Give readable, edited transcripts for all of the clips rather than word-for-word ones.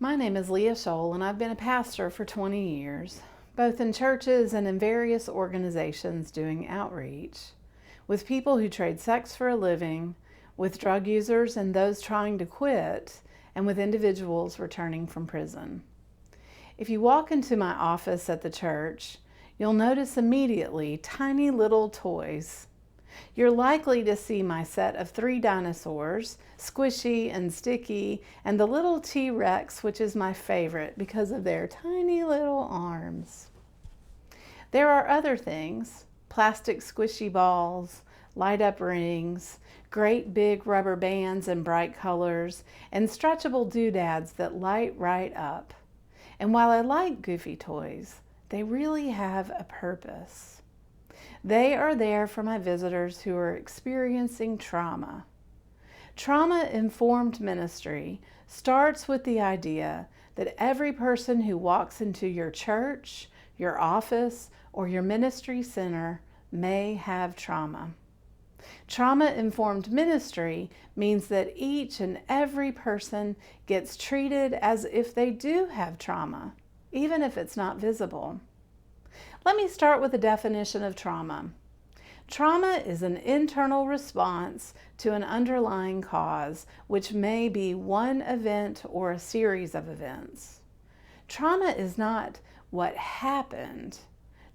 My name is Scholl, and I've been a pastor for 20 years, both in churches and in various organizations doing outreach, with people who trade sex for a living, with drug users and those trying to quit, and with individuals returning from prison. If you walk into my office at the church, you'll notice immediately tiny little toys. You're likely to see my set of 3 dinosaurs, Squishy and Sticky, and the little T-Rex, which is my favorite because of their tiny little arms. There are other things: plastic squishy balls, light-up rings, great big rubber bands in bright colors, and stretchable doodads that light right up. And while I like goofy toys, they really have a purpose. They are there for my visitors who are experiencing trauma. Trauma-informed ministry starts with the idea that every person who walks into your church, your office, or your ministry center may have trauma. Trauma-informed ministry means that each and every person gets treated as if they do have trauma, even if it's not visible. Let me start with a definition of trauma. Trauma is an internal response to an underlying cause, which may be one event or a series of events. Trauma is not what happened.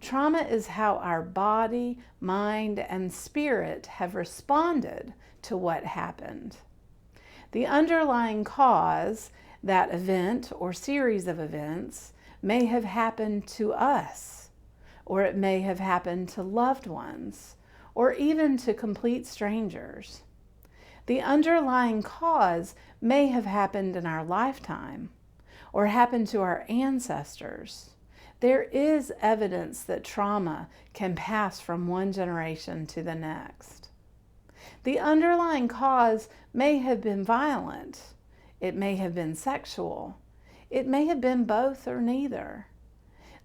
Trauma is how our body, mind, and spirit have responded to what happened. The underlying cause, that event or series of events, may have happened to us, or it may have happened to loved ones, or even to complete strangers. The underlying cause may have happened in our lifetime, or happened to our ancestors. There is evidence that trauma can pass from one generation to the next. The underlying cause may have been violent. It may have been sexual. It may have been both or neither.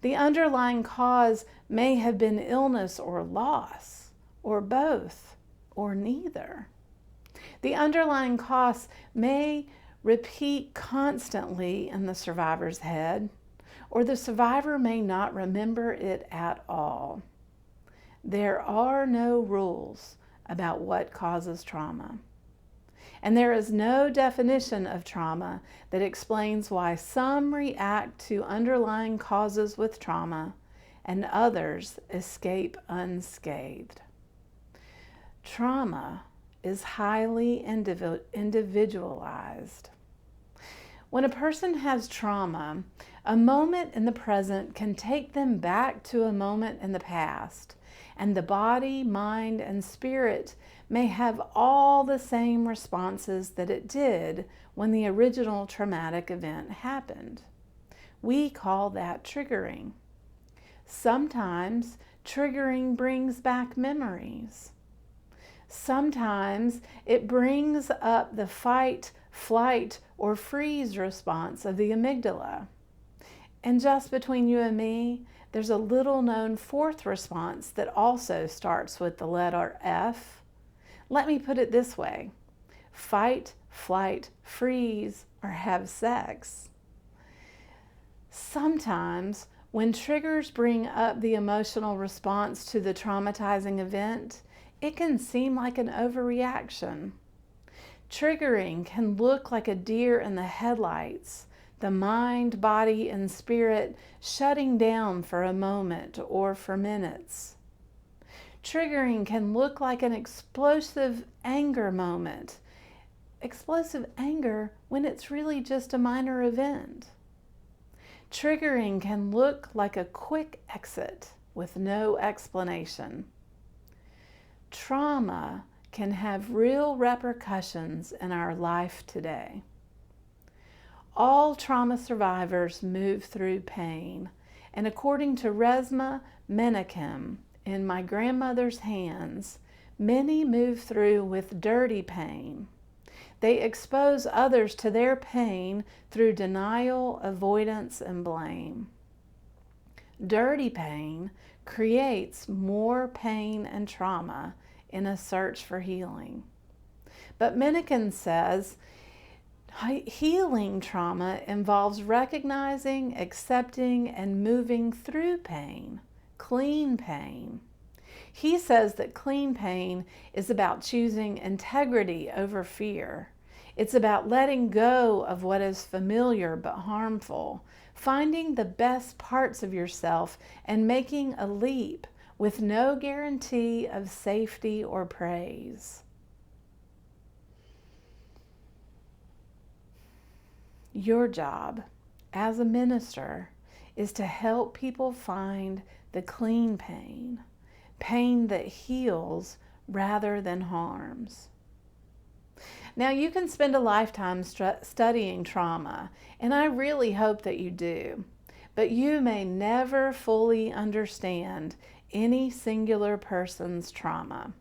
The underlying cause may have been illness or loss, or both, or neither. The underlying cause may repeat constantly in the survivor's head, or the survivor may not remember it at all. There are no rules about what causes trauma. And there is no definition of trauma that explains why some react to underlying causes with trauma and others escape unscathed. Trauma is highly individualized. When a person has trauma, a moment in the present can take them back to a moment in the past, and the body, mind, and spirit may have all the same responses that it did when the original traumatic event happened. We call that triggering. Sometimes triggering brings back memories. Sometimes it brings up the fight, flight, or freeze response of the amygdala. And just between you and me, there's a little known fourth response that also starts with the letter F. Let me put it this way: fight, flight, freeze, or have sex. Sometimes when triggers bring up the emotional response to the traumatizing event, it can seem like an overreaction. Triggering can look like a deer in the headlights, the mind, body, and spirit shutting down for a moment or for minutes. Triggering can look like an explosive anger moment. Explosive anger when it's really just a minor event. Triggering can look like a quick exit with no explanation. Trauma can have real repercussions in our life today. All trauma survivors move through pain, and according to Resmaa Menakem, in My Grandmother's Hands, many move through with dirty pain. They expose others to their pain through denial, avoidance, and blame. Dirty pain creates more pain and trauma in a search for healing. But Menakem says Healing trauma involves recognizing, accepting, and moving through pain, clean pain. He says that clean pain is about choosing integrity over fear. It's about letting go of what is familiar but harmful, finding the best parts of yourself and making a leap with no guarantee of safety or praise. Your job as a minister is to help people find the clean pain, pain that heals rather than harms. Now, you can spend a lifetime studying trauma, and I really hope that you do, but you may never fully understand any singular person's trauma.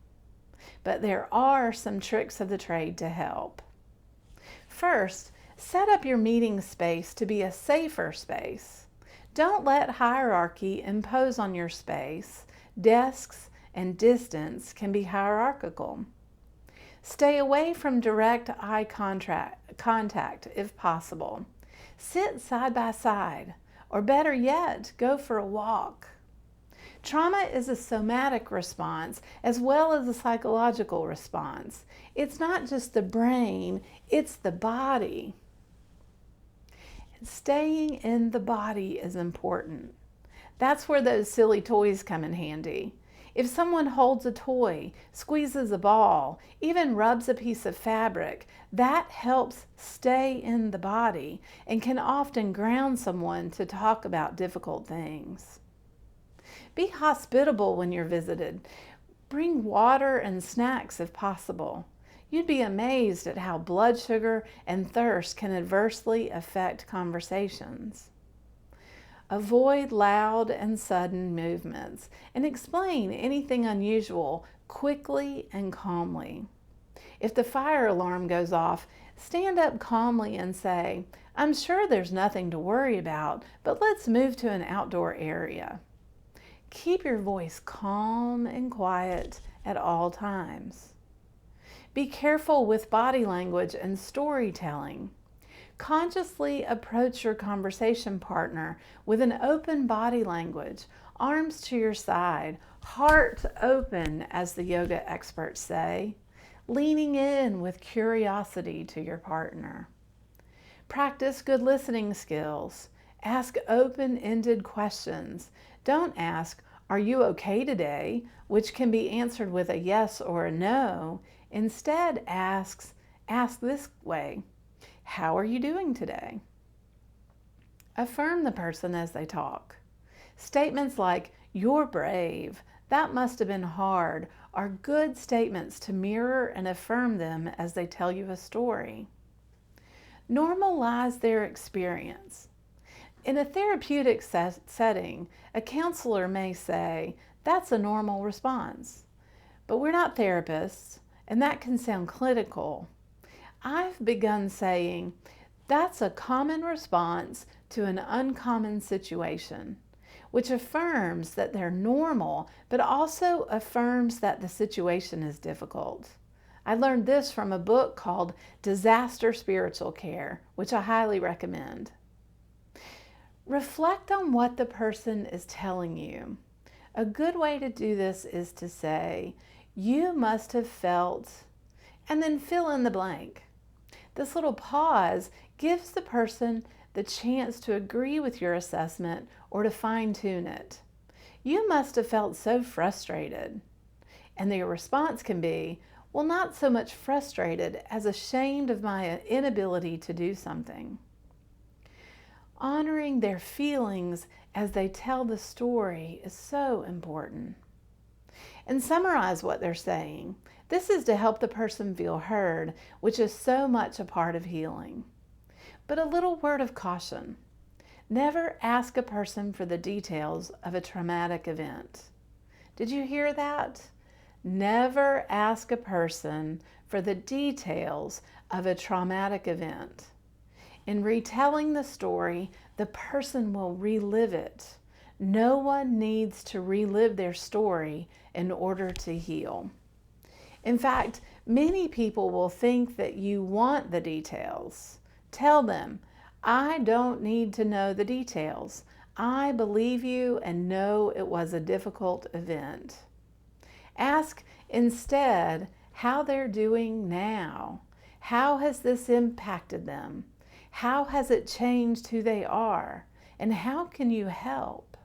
But there are some tricks of the trade to help. First, set up your meeting space to be a safer space. Don't let hierarchy impose on your space. Desks and distance can be hierarchical. Stay away from direct eye contact if possible. Sit side by side, or better yet, go for a walk. Trauma is a somatic response as well as a psychological response. It's not just the brain, it's the body. And staying in the body is important. That's where those silly toys come in handy. If someone holds a toy, squeezes a ball, even rubs a piece of fabric, that helps stay in the body and can often ground someone to talk about difficult things. Be hospitable when you're visited. Bring water and snacks if possible. You'd be amazed at how blood sugar and thirst can adversely affect conversations. Avoid loud and sudden movements and explain anything unusual quickly and calmly. If the fire alarm goes off, stand up calmly and say, "I'm sure there's nothing to worry about, but let's move to an outdoor area." Keep your voice calm and quiet at all times. Be careful with body language and storytelling. Consciously approach your conversation partner with an open body language, arms to your side, heart open, as the yoga experts say, leaning in with curiosity to your partner. Practice good listening skills. Ask open-ended questions. Don't ask, "Are you okay today?" which can be answered with a yes or a no. Instead, ask this way, "How are you doing today?" Affirm the person as they talk. Statements like, "You're brave," "That must have been hard," are good statements to mirror and affirm them as they tell you a story. Normalize their experience. In a therapeutic setting, a counselor may say, "That's a normal response." But we're not therapists, and that can sound clinical. I've begun saying, "That's a common response to an uncommon situation," which affirms that they're normal, but also affirms that the situation is difficult. I learned this from a book called Disaster Spiritual Care, which I highly recommend. Reflect on what the person is telling you. A good way to do this is to say, "You must have felt," and then fill in the blank. This little pause gives the person the chance to agree with your assessment or to fine-tune it. "You must have felt so frustrated." And their response can be, "Well, not so much frustrated as ashamed of my inability to do something." Honoring their feelings as they tell the story is so important. And summarize what they're saying. This is to help the person feel heard, which is so much a part of healing. But a little word of caution. Never ask a person for the details of a traumatic event. Did you hear that? Never ask a person for the details of a traumatic event. In retelling the story, the person will relive it. No one needs to relive their story in order to heal. In fact, many people will think that you want the details. Tell them, I don't need to know the details. I believe you and know it was a difficult event. Ask instead how they're doing now. How has this impacted them? How has it changed who they are? And how can you help?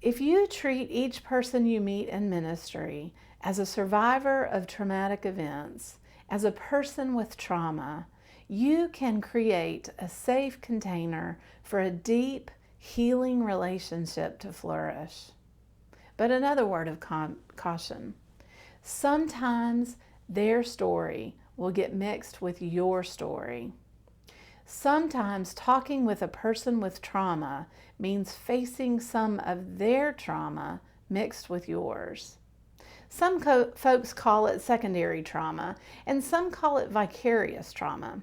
If you treat each person you meet in ministry as a survivor of traumatic events, as a person with trauma, you can create a safe container for a deep, healing relationship to flourish. But another word of caution. Sometimes their story will get mixed with your story. Sometimes talking with a person with trauma means facing some of their trauma mixed with yours. Some folks call it secondary trauma, and some call it vicarious trauma.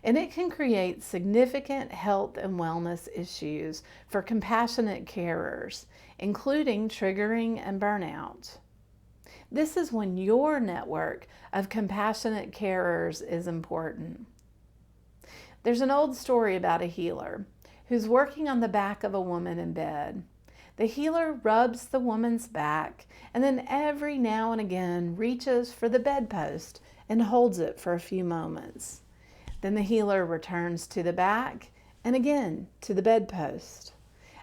And it can create significant health and wellness issues for compassionate carers, including triggering and burnout. This is when your network of compassionate carers is important. There's an old story about a healer who's working on the back of a woman in bed. The healer rubs the woman's back and then every now and again reaches for the bedpost and holds it for a few moments. Then the healer returns to the back and again to the bedpost.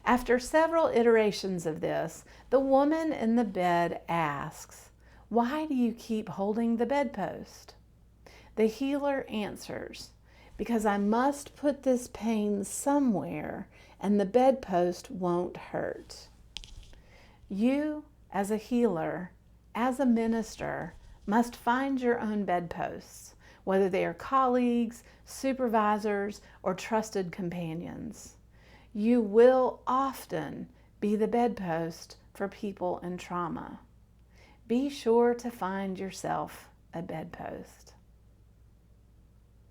After several iterations of this, the woman in the bed asks, "Why do you keep holding the bedpost?" The healer answers, "Because I must put this pain somewhere and the bedpost won't hurt." You, as a healer, as a minister, must find your own bedposts, whether they are colleagues, supervisors, or trusted companions. You will often be the bedpost for people in trauma. Be sure to find yourself a bedpost.